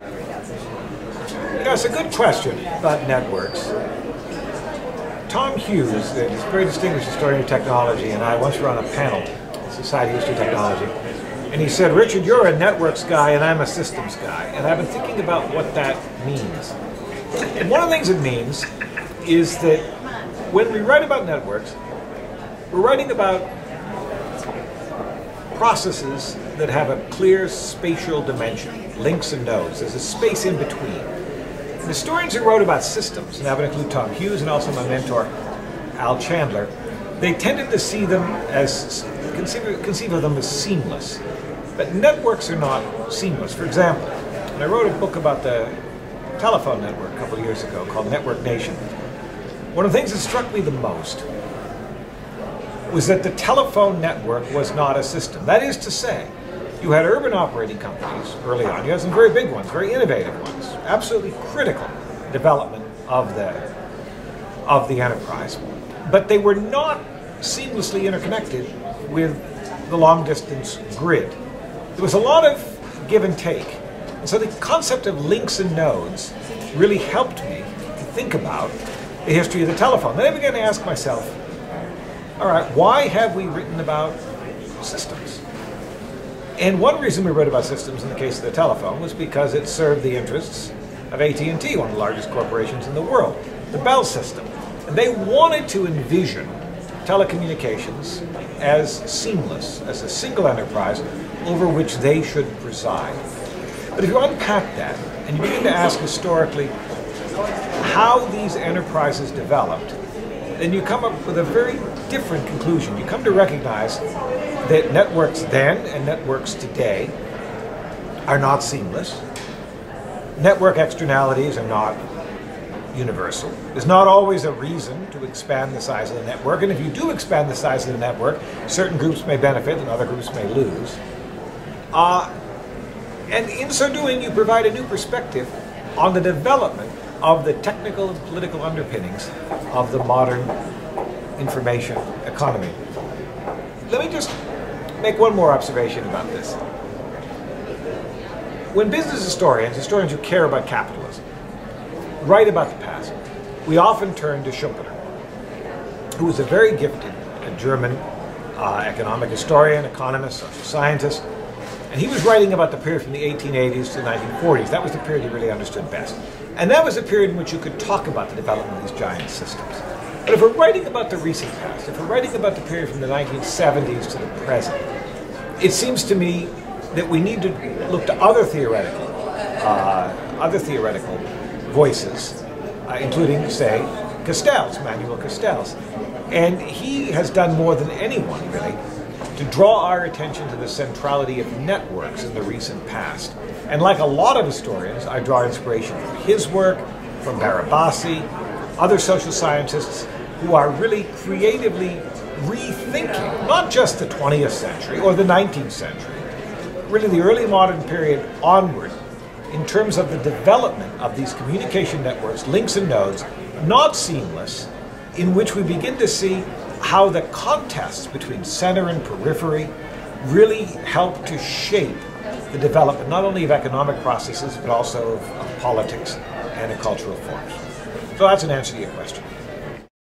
You know, it's a good question about networks. Tom Hughes, the very distinguished historian of technology, and I once were on a panel at Society of History of Technology, and he said, "Richard, you're a networks guy and I'm a systems guy." And I've been thinking about what that means. And one of the things it means is that when we write about networks, we're writing about processes that have a clear spatial dimension, links and nodes. There's a space in between. And historians who wrote about systems, and I would include Tom Hughes and also my mentor, Al Chandler, they tended to see them as, conceive of them as seamless. But networks are not seamless. For example, when I wrote a book about the telephone network a couple of years ago called Network Nation, one of the things that struck me the most was that the telephone network was not a system. That is to say, you had urban operating companies early on. You had some very big ones, very innovative ones, absolutely critical development of the enterprise. But they were not seamlessly interconnected with the long-distance grid. There was a lot of give and take. And so the concept of links and nodes really helped me to think about the history of the telephone. Then I began to ask myself, all right, why have we written about systems? And one reason we wrote about systems in the case of the telephone was because it served the interests of AT&T, one of the largest corporations in the world, the Bell system. And they wanted to envision telecommunications as seamless, as a single enterprise over which they should preside. But if you unpack that and you begin to ask historically how these enterprises developed, then you come up with a very different conclusion. You come to recognize that networks then and networks today are not seamless. Network externalities are not universal. There's not always a reason to expand the size of the network, and if you do expand the size of the network, certain groups may benefit and other groups may lose. And in so doing, you provide a new perspective on the development of the technical and political underpinnings of the modern information economy. Let me just make one more observation about this. When business historians who care about capitalism, write about the past, we often turn to Schumpeter, who was a very gifted German economic historian, economist, social scientist, and he was writing about the period from the 1880s to the 1940s. That was the period he really understood best. And that was a period in which you could talk about the development of these giant systems. But if we're writing about the recent past, if we're writing about the period from the 1970s to the present, it seems to me that we need to look to other theoretical voices, including, say, Manuel Castells. And he has done more than anyone, really, to draw our attention to the centrality of networks in the recent past. And like a lot of historians, I draw inspiration from his work, from Barabasi, other social scientists who are really creatively rethinking not just the 20th century or the 19th century, really the early modern period onward, in terms of the development of these communication networks, links and nodes, not seamless, in which we begin to see how the contests between center and periphery really help to shape the development not only of economic processes but also of politics and of cultural forms. So that's an answer to your question.